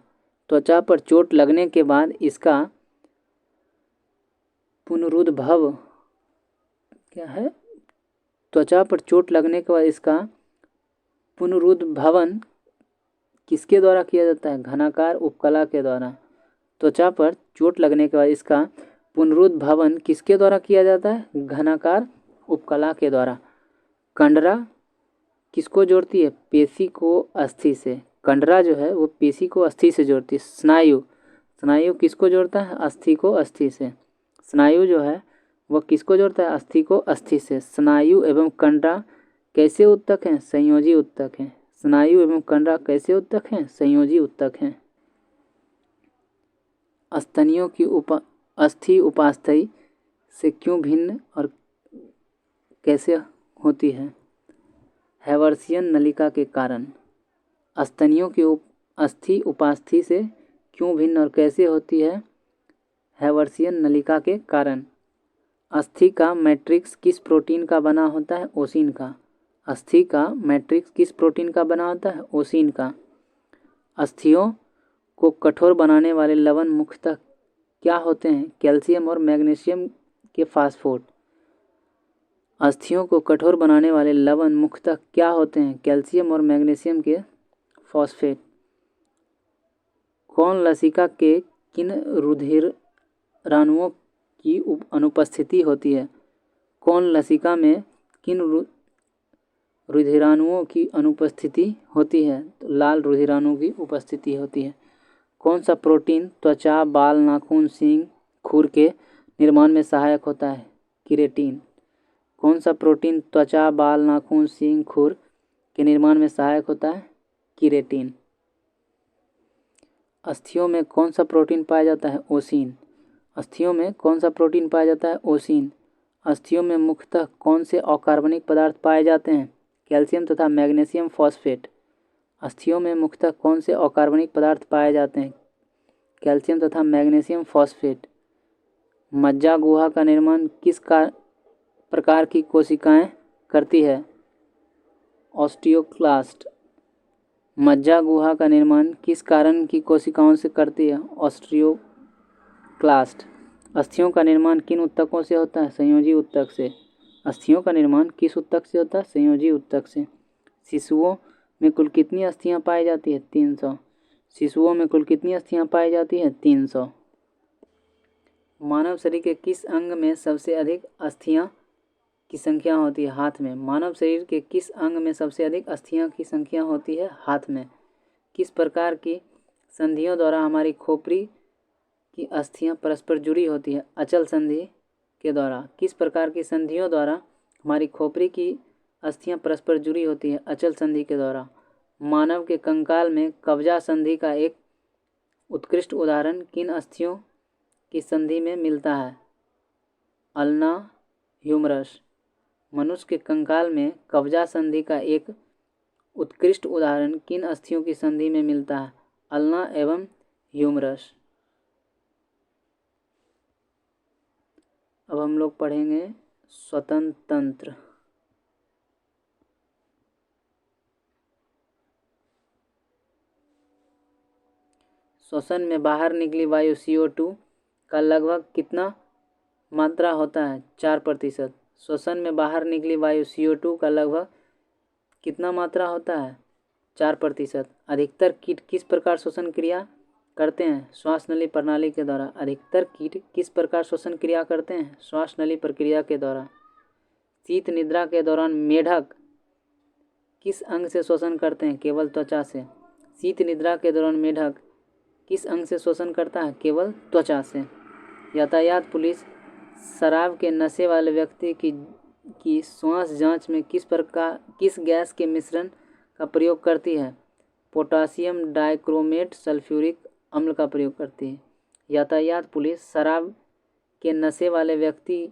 त्वचा पर चोट लगने के बाद इसका पुनरुद्भव क्या है? त्वचा पर चोट लगने के बाद इसका पुनरुद्भवन किसके द्वारा किया जाता है? घनाकार उपकला के द्वारा। त्वचा पर चोट लगने के बाद इसका पुनरुद्भवन किसके द्वारा किया जाता है? घनाकार उपकला के द्वारा। कंडरा किसको जोड़ती है? पेशी को अस्थि से। कंडरा जो है वो पेशी को अस्थि से जोड़ती है। स्नायु किसको जोड़ता है? अस्थि को अस्थि से। स्नायु जो है वह किसको जोड़ता है? अस्थि को अस्थि से। स्नायु एवं कंडरा कैसे उत्तक हैं? संयोजी उत्तक हैं। स्नायु एवं कंडरा कैसे उत्तक हैं? संयोजी उत्तक हैं। स्तनियों की अस्थि उपास्थि से क्यों भिन्न और कैसे होती है? हैवर्सियन नलिका के कारण। स्तनियों की अस्थि उपास्थि से क्यों भिन्न और कैसे होती है? हैवर्सियन नलिका के कारण। अस्थि का मैट्रिक्स किस प्रोटीन का बना होता है? ओसिन का। अस्थि का मैट्रिक्स किस प्रोटीन का बना होता है? ओसिन का। अस्थियों को कठोर बनाने वाले लवण मुख्यतः क्या होते हैं? कैल्शियम और मैग्नीशियम के फास्फेट। अस्थियों को कठोर बनाने वाले लवण मुख्यतः क्या होते हैं? कैल्शियम और मैग्नीशियम के फॉस्फेट। कौन लसिका के किन रुधिराणुओं की अनुपस्थिति होती है? कौन लसिका में किन रुधिराणुओं की अनुपस्थिति होती है? तो लाल रुधिराणु की उपस्थिति होती है। कौन सा प्रोटीन त्वचा, बाल, नाखून, सींग, खुर के निर्माण में सहायक होता है? केराटिन। कौन सा प्रोटीन त्वचा, बाल, नाखून, सींग, खुर के निर्माण में सहायक होता है? केराटिन। अस्थियों में कौन सा प्रोटीन पाया जाता है? ओसिन। अस्थियों में कौन सा प्रोटीन पाया जाता है? ओसिन। अस्थियों में मुख्यतः कौन से अकार्बनिक पदार्थ पाए जाते हैं? कैल्शियम तथा मैग्नीशियम फॉस्फेट। अस्थियों में मुख्यतः कौन से अकार्बनिक पदार्थ पाए जाते हैं? कैल्शियम तथा मैग्नीशियम फॉस्फेट। मज्जा गुहा का निर्माण किस प्रकार की कोशिकाएं करती है? ऑस्टियोक्लास्ट। मज्जा गुहा का निर्माण किस कारण की कोशिकाओं से करती है? ऑस्टियोक्लास्ट। अस्थियों का निर्माण किन उत्तकों से होता है? संयोजी उत्तक से। अस्थियों का निर्माण किस उत्तक से होता है? संयोजी उत्तक से। शिशुओं में कुल कितनी अस्थियां पाई जाती है? 300। शिशुओं में कुल कितनी अस्थियां पाई जाती हैं? 300। मानव शरीर के किस अंग में सबसे अधिक अस्थियां की संख्या होती है? हाथ में। मानव शरीर के किस अंग में सबसे अधिक अस्थियां की संख्या होती है? हाथ में। किस प्रकार की संधियों द्वारा हमारी खोपड़ी की अस्थियां परस्पर जुड़ी होती है अचल संधि के द्वारा। किस प्रकार की संधियों द्वारा हमारी खोपड़ी की अस्थियां परस्पर जुड़ी होती है अचल संधि के द्वारा। मानव के कंकाल में कब्जा संधि का एक उत्कृष्ट उदाहरण किन अस्थियों की संधि में मिलता है? Ulna humerus. मनुष्य के कंकाल में कब्जा संधि का एक उत्कृष्ट उदाहरण किन अस्थियों की संधि में मिलता है? अल्ना एवं ह्यूमरस। अब हम लोग पढ़ेंगे श्वसन तंत्र। श्वसन में बाहर निकली वायु CO2 का लगभग कितना मात्रा होता है? 4%। श्वसन में बाहर निकली वायु CO2 का लगभग कितना मात्रा होता है? 4%। अधिकतर कीट किस प्रकार श्वसन क्रिया करते हैं? श्वास नली प्रणाली के द्वारा। अधिकतर कीट किस प्रकार श्वसन क्रिया करते हैं? श्वास नली प्रक्रिया के द्वारा। शीत निद्रा के दौरान मेढक किस अंग से श्वसन करते हैं? केवल त्वचा से। शीत निद्रा के दौरान मेढक किस अंग से श्वसन करता है? केवल त्वचा से। यातायात पुलिस शराब के नशे वाले व्यक्ति की श्वास जांच में किस गैस के मिश्रण का प्रयोग करती है? पोटासियम डाइक्रोमेट सल्फ्यूरिक अम्ल का प्रयोग करती है। यातायात पुलिस शराब के नशे वाले व्यक्ति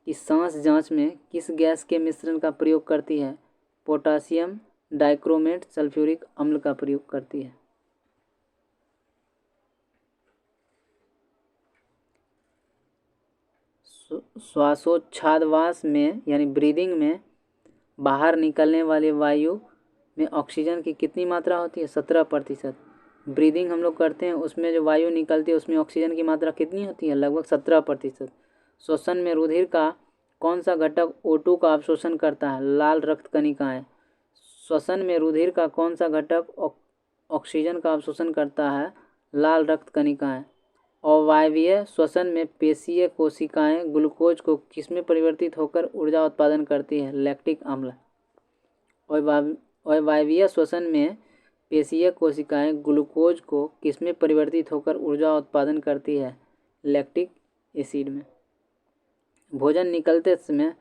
की सांस जांच में किस गैस के मिश्रण का प्रयोग करती है? पोटासियम डाइक्रोमेट सल्फ्यूरिक अम्ल का प्रयोग करती है। श्वासोच्छ्वास में यानी ब्रीदिंग में बाहर निकलने वाली वायु में ऑक्सीजन की कितनी मात्रा होती है? 17%। ब्रीदिंग हम लोग करते हैं उसमें जो वायु निकलती है उसमें ऑक्सीजन की मात्रा कितनी होती है? लगभग 17%। श्वसन में रुधिर का कौन सा घटक O2 का अवशोषण करता है? लाल रक्त कणिकाएं। श्वसन में रुधिर का कौन सा घटक ऑक्सीजन का अवशोषण करता है? लाल रक्त कणिकाएं। अवायवीय श्वसन में पेशीय कोशिकाएं ग्लूकोज को किसमें परिवर्तित होकर ऊर्जा उत्पादन करती है? लैक्टिक अम्ल। अवायवीय श्वसन में पेशीय कोशिकाएं ग्लूकोज को किसमें परिवर्तित होकर ऊर्जा उत्पादन करती है? लैक्टिक एसिड में। भोजन निकलते समय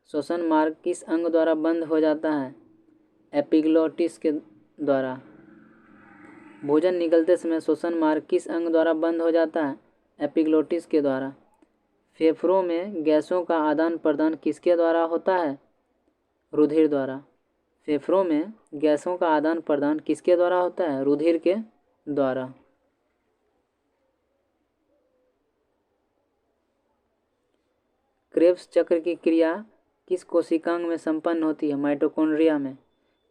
श्वसन मार्ग किस अंग द्वारा बंद हो जाता है? एपिग्लोटिस के द्वारा। भोजन निकलते समय श्वसन मार्ग किस अंग द्वारा बंद हो जाता है? एपिग्लोटिस के द्वारा। फेफड़ों में गैसों का आदान प्रदान किसके द्वारा होता है? रुधिर द्वारा। फेफड़ों में गैसों का आदान प्रदान किसके द्वारा होता है? रुधिर के द्वारा। क्रेब्स चक्र की क्रिया किस कोशिकांग में संपन्न होती है? माइटोकॉन्ड्रिया में।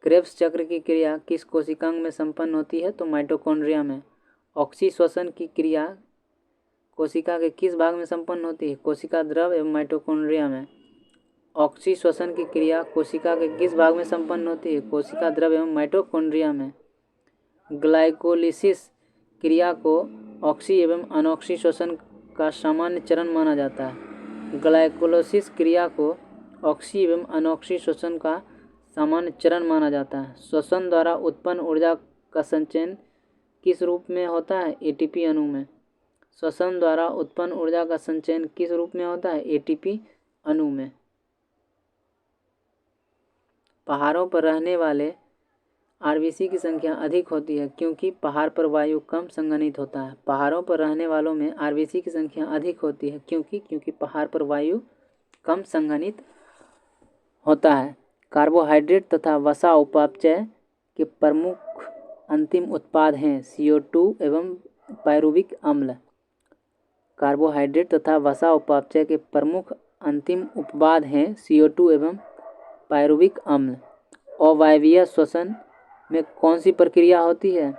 क्रेब्स चक्र की क्रिया किस कोशिकांग में संपन्न होती है? तो माइटोकॉन्ड्रिया में। ऑक्सीश्वसन की क्रिया कोशिका के किस भाग में संपन्न होती है? कोशिका द्रव एवं माइटोकॉन्ड्रिया में। ऑक्सीश्वसन की क्रिया कोशिका के किस भाग में संपन्न होती है? कोशिका द्रव एवं माइटोकॉन्ड्रिया में। ग्लाइकोलिसिस क्रिया को ऑक्सी एवं अनॉक्सी श्वसन का सामान्य चरण माना जाता है। ग्लाइकोलिसिस क्रिया को ऑक्सी एवं अनॉक्सी श्वसन का सामान्य चरण माना जाता है। श्वसन द्वारा उत्पन्न ऊर्जा का संचयन किस रूप में होता है? ATP अणु में। श्वसन द्वारा उत्पन्न ऊर्जा का संचयन किस रूप में होता है? ATP अणु में। पहाड़ों पर रहने वाले RBC की संख्या अधिक होती है क्योंकि पहाड़ पर वायु कम संघनित होता है। पहाड़ों पर रहने वालों में RBC की संख्या अधिक होती है क्योंकि पहाड़ पर वायु कम संघनित होता है। कार्बोहाइड्रेट तथा वसा उपापचय के प्रमुख अंतिम उत्पाद हैं CO2 एवं पायरुविक अम्ल। कार्बोहाइड्रेट तथा वसा उपापचय के प्रमुख अंतिम उत्पाद हैं CO2 एवं पायरुविक अम्ल। अवायवीय श्वसन में कौन सी प्रक्रिया होती है?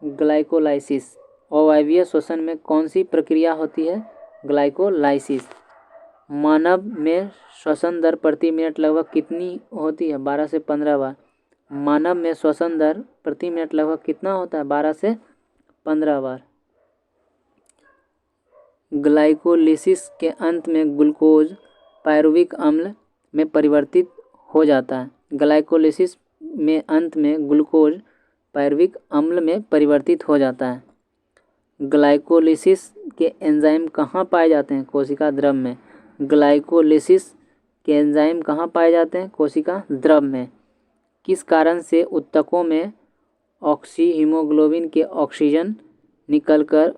ग्लाइकोलाइसिस। अवायवीय श्वसन में कौन सी प्रक्रिया होती है? ग्लाइकोलाइसिस। मानव में श्वसन दर प्रति मिनट लगभग कितनी होती है? 12 से 15 बार। मानव में श्वसन दर प्रति मिनट लगभग कितना होता है? 12 से 15 बार। ग्लाइकोलिसिस के अंत में ग्लूकोज पायरुविक अम्ल में परिवर्तित हो जाता है। ग्लाइकोलिसिस में अंत में ग्लूकोज पायरुविक अम्ल में परिवर्तित हो जाता है। ग्लाइकोलिसिस के एंजाइम कहाँ पाए जाते हैं? कोशिका द्रव में। ग्लाइकोलिसिस के एंजाइम कहाँ पाए जाते हैं? कोशिका द्रव में। किस कारण से ऊतकों में ऑक्सीहीमोग्लोबिन के ऑक्सीजन निकलकर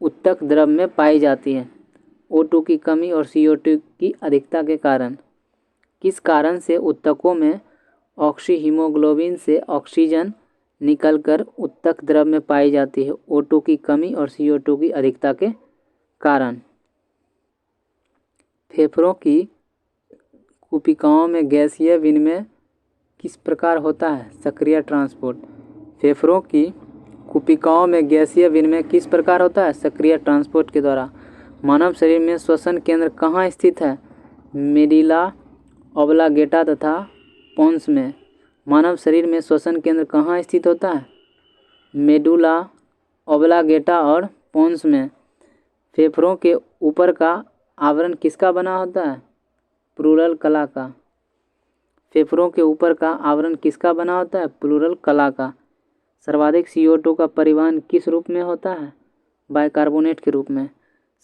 ऊतक द्रव में पाई जाती है? O2 की कमी और CO2 की अधिकता के कारण। किस कारण से ऊतकों में ऑक्सीहीमोग्लोबिन से ऑक्सीजन निकलकर ऊतक द्रव में पाई जाती है? O2 की कमी और CO2 की अधिकता के कारण। फेफड़ों की कुपिकाओं में गैसीय विनिमय किस प्रकार होता है? सक्रिय ट्रांसपोर्ट। फेफड़ों की कुपिकाओं में गैसीय विनिमय किस प्रकार होता है? सक्रिय ट्रांसपोर्ट के द्वारा। मानव शरीर में श्वसन केंद्र कहाँ स्थित है? मेडुला ऑब्लांगेटा तथा पोन्स में। मानव शरीर में श्वसन केंद्र कहाँ स्थित होता है? मेडुला ऑब्लांगेटा और पोन्स में। फेफड़ों के ऊपर का आवरण किसका बना होता है? प्लूरल कला का। फेफड़ों के ऊपर का आवरण किसका बना होता है? प्लूरल कला का। सर्वाधिक CO2 का परिवहन किस रूप में होता है? बाइकार्बोनेट के रूप में।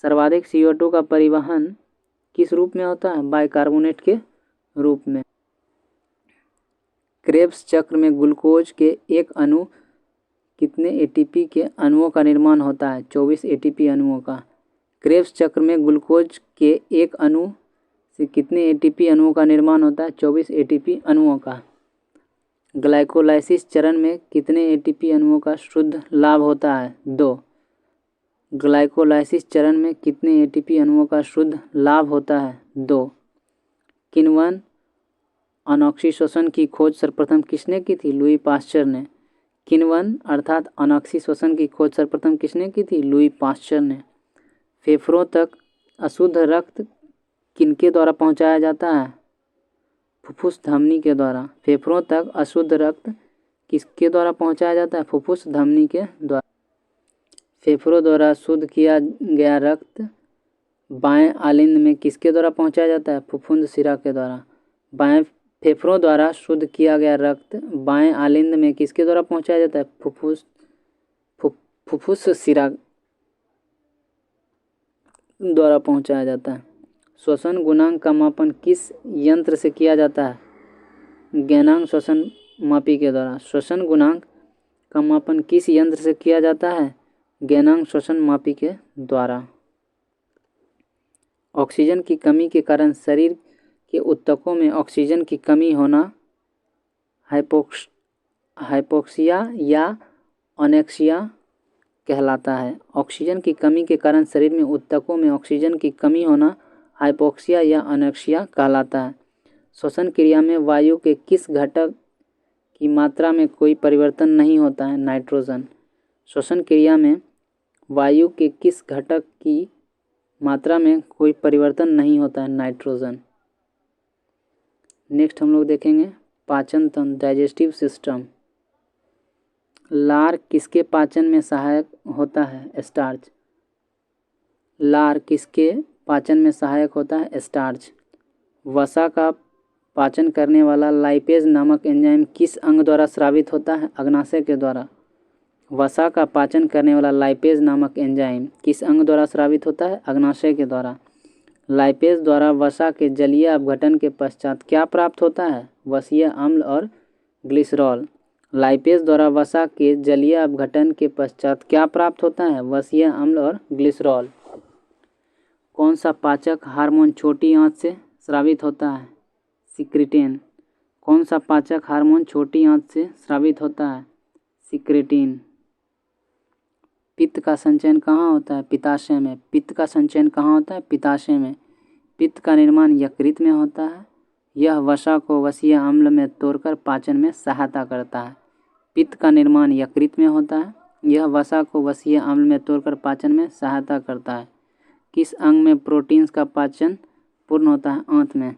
सर्वाधिक CO2 का परिवहन किस रूप में होता है? बाइकार्बोनेट के रूप में। क्रेब्स चक्र में ग्लूकोज के एक अणु कितने ATP के अणुओं का निर्माण होता है? 24 ATP अणुओं का। क्रेब्स चक्र में ग्लूकोज के एक अणु से कितने ATP अणुओं का निर्माण होता है? 24 ATP अणुओं का। ग्लाइकोलाइसिस चरण में कितने ATP अणुओं का शुद्ध लाभ होता है? 2। ग्लाइकोलाइसिस चरण में कितने ATP अणुओं का शुद्ध लाभ होता है? 2। किण्वन अनॉक्सीश्वसन की खोज सर्वप्रथम किसने की थी? लुई पाश्चर ने। किण्वन अर्थात अनॉक्सीश्वसन की खोज सर्वप्रथम किसने की थी? लुई पाश्चर ने। फेफड़ों तक अशुद्ध रक्त किनके द्वारा पहुंचाया जाता है? फुफ्फुस धमनी के द्वारा। फेफड़ों तक अशुद्ध रक्त किसके द्वारा पहुंचाया जाता है? फुफ्फुस धमनी के द्वारा। फेफड़ों द्वारा शुद्ध किया गया रक्त बाएं आलिंद में किसके द्वारा पहुंचाया जाता है? फुफ्फुंद शिरा के द्वारा। फेफड़ों द्वारा शुद्ध किया गया रक्त बाएं आलिंद में किसके द्वारा पहुंचाया जाता है? फुफ्फुस शिरा द्वारा पहुंचाया जाता है। श्वसन गुणांक का मापन किस यंत्र से किया जाता है? गैनांक श्वसन मापी के द्वारा। श्वसन गुणांक का मापन किस यंत्र से किया जाता है? गैनांक श्वसन मापी के द्वारा। ऑक्सीजन की कमी के कारण शरीर के ऊतकों में ऑक्सीजन की कमी होना हाइपोक्सिया या अनैक्सिया कहलाता है। ऑक्सीजन की कमी के कारण शरीर में ऊतकों में ऑक्सीजन की कमी होना हाइपोक्सिया या अनैक्सिया कहलाता है। श्वसन क्रिया में वायु के किस घटक की मात्रा में कोई परिवर्तन नहीं होता है? नाइट्रोजन। श्वसन क्रिया में वायु के किस घटक की मात्रा में कोई परिवर्तन नहीं होता है? नाइट्रोजन। नेक्स्ट हम लोग देखेंगे पाचन तंत्र, डाइजेस्टिव सिस्टम। लार किसके पाचन में सहायक होता है? स्टार्च। लार किसके पाचन में सहायक होता है? स्टार्च। वसा का पाचन करने वाला लाइपेज नामक एंजाइम किस अंग द्वारा स्रावित होता है? अग्नाशय के द्वारा। वसा का पाचन करने वाला लाइपेज नामक एंजाइम किस अंग द्वारा स्रावित होता है? अग्नाशय के द्वारा। लाइपेज द्वारा वसा के जलीय अपघटन के पश्चात क्या प्राप्त होता है? वसीय अम्ल और ग्लिसरॉल। लाइपेज द्वारा वसा के जलीय अपघटन के पश्चात क्या प्राप्त होता है? वसीय अम्ल और ग्लिसरॉल। कौन सा पाचक हार्मोन छोटी आंत से स्रावित होता है? सिक्रीटिन। कौन सा पाचक हार्मोन छोटी आंत से स्रावित होता है? सिक्रीटिन। पित्त का संचयन कहाँ होता है? पित्ताशय में। पित्त का संचयन कहाँ होता है? पित्ताशय में। पित्त का निर्माण यकृत में होता है। यह वसा को वसीय अम्ल में तोड़कर पाचन में सहायता करता है। पित्त का निर्माण यकृत में होता है। यह वसा को वसीय अम्ल में तोड़कर पाचन में सहायता करता है। किस अंग में प्रोटीन्स का पाचन पूर्ण होता है? आंत में।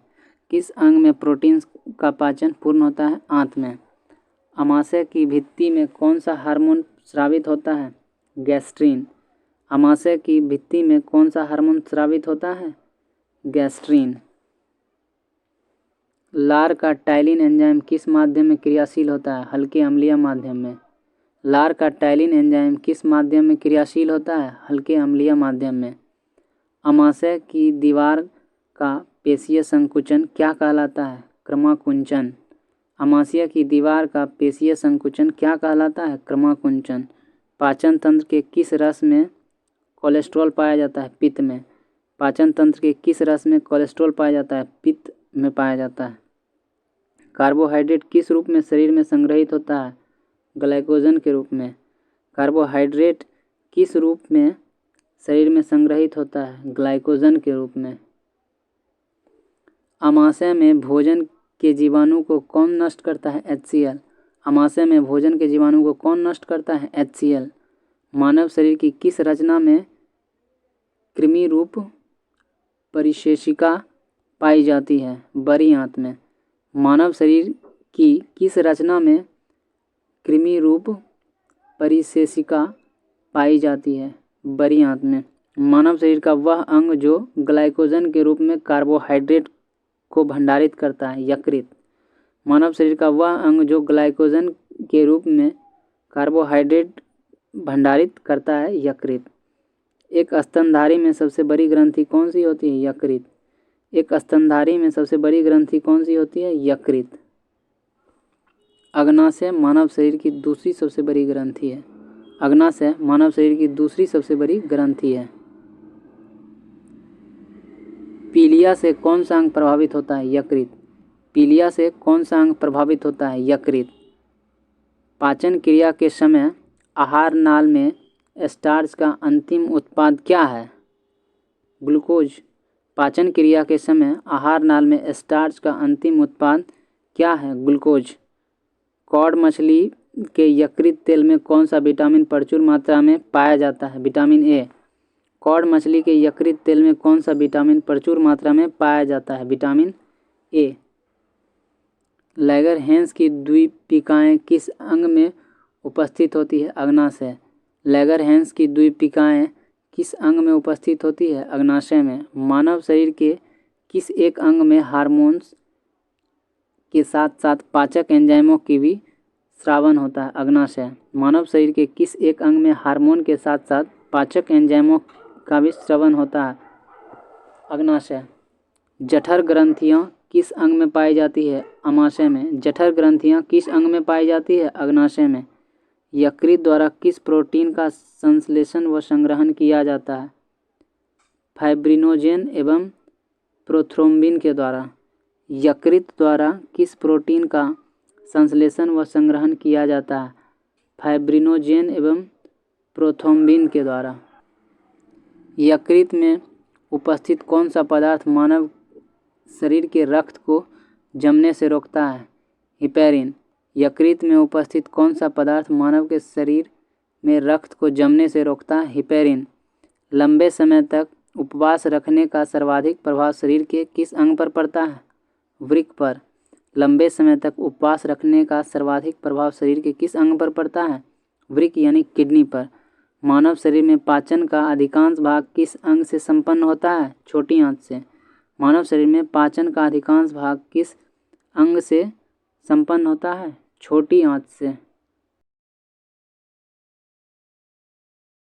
किस अंग में प्रोटीन्स का पाचन पूर्ण होता है? आंत में। अमाशय की भित्ति में कौन सा हार्मोन स्रावित होता है? गैस्ट्रिन। अमाशय की भित्ति में कौन सा हार्मोन स्रावित होता है? गैस्ट्रिन। लार का टाइलिन एंजाइम किस माध्यम में क्रियाशील होता है? हल्के अम्लीय माध्यम में। लार का टाइलिन एंजाइम किस माध्यम में क्रियाशील होता है? हल्के अम्लीय माध्यम में। अमाशय की दीवार का पेशीय संकुचन क्या कहलाता है? क्रमाकुंचन। अमाशय की दीवार का पेशीय संकुचन क्या कहलाता है? क्रमाकुंचन। पाचन तंत्र के किस रस में कोलेस्ट्रॉल पाया जाता है? पित्त में। पाचन तंत्र के किस रस में कोलेस्ट्रॉल पाया जाता है? पित्त में पाया जाता है। कार्बोहाइड्रेट किस रूप में शरीर में संग्रहित होता है? ग्लाइकोजन के रूप में। कार्बोहाइड्रेट किस रूप में शरीर में संग्रहित होता है? ग्लाइकोजन के रूप में। अमाशय में भोजन के जीवाणु को कौन नष्ट करता है? HCl। अमाशय में भोजन के जीवाणु को कौन नष्ट करता है? HCl। मानव शरीर की किस रचना में कृमि रूप परिशेषिका पाई जाती है? बड़ी आंत में। मानव शरीर की किस रचना में कृमि रूप परिशेषिका पाई जाती है? बड़ी आंत में। मानव शरीर का वह अंग जो ग्लाइकोजन के रूप में कार्बोहाइड्रेट को भंडारित करता है? यकृत। मानव शरीर का वह अंग जो ग्लाइकोजन के रूप में कार्बोहाइड्रेट भंडारित करता है? यकृत। एक स्तनधारी में सबसे बड़ी ग्रंथि कौन सी होती है? यकृत। एक स्तनधारी में सबसे बड़ी ग्रंथि कौन सी होती है? यकृत। अग्नाशय मानव शरीर की दूसरी सबसे बड़ी ग्रंथि है। अग्नाशय मानव शरीर की दूसरी सबसे बड़ी ग्रंथि है। पीलिया से कौन सा अंग प्रभावित होता है? यकृत। पीलिया से कौन सा अंग प्रभावित होता है? यकृत। पाचन क्रिया के समय आहार नाल में स्टार्च का अंतिम उत्पाद क्या है? ग्लूकोज। पाचन क्रिया के समय आहार नाल में स्टार्च का अंतिम उत्पाद क्या है? ग्लूकोज। कॉड मछली के यकृत तेल में कौन सा विटामिन प्रचुर मात्रा में पाया जाता है? Vitamin A. कॉड मछली के यकृत तेल में कौन सा विटामिन प्रचुर मात्रा में पाया जाता है? Vitamin A. लैगरहैंस की द्वीपिकाएँ किस अंग में उपस्थित होती है? अग्नाशय। लैगरहैंस की द्वीपिकाएँ किस अंग में उपस्थित होती है? अग्नाशय में। मानव शरीर के किस एक अंग में हार्मोन्स के साथ साथ पाचक एंजाइमों की भी स्रावन होता है? अग्नाशय। मानव शरीर के किस एक अंग में हार्मोन के साथ साथ पाचक एंजाइमों का भी स्रावन होता है? अग्नाशय। जठर ग्रंथियाँ किस अंग में पाई जाती है? अमाशय में। जठर ग्रंथियाँ किस अंग में पाई जाती है? अग्नाशय में। यकृत द्वारा किस प्रोटीन का संश्लेषण व संग्रहण किया जाता है? फाइब्रिनोजेन एवं प्रोथ्रोम्बिन के द्वारा। यकृत द्वारा किस प्रोटीन का संश्लेषण व संग्रहण किया जाता है? फाइब्रिनोजेन एवं प्रोथ्रोम्बिन के द्वारा। यकृत में उपस्थित कौन सा पदार्थ मानव शरीर के रक्त को जमने से रोकता है? हिपैरिन। यकृत में उपस्थित कौन सा पदार्थ मानव के शरीर में रक्त को जमने से रोकता है? हिपैरिन। लंबे समय तक उपवास रखने का सर्वाधिक प्रभाव शरीर के किस अंग पर पड़ता है? वृक्क पर। लंबे समय तक उपवास रखने का सर्वाधिक प्रभाव शरीर के किस अंग पर पड़ता है? वृक्क यानी किडनी पर। मानव शरीर में पाचन का अधिकांश भाग किस अंग से संपन्न होता है? छोटी आंत से। मानव शरीर में पाचन का अधिकांश भाग किस अंग से संपन्न होता है? छोटी आंत से।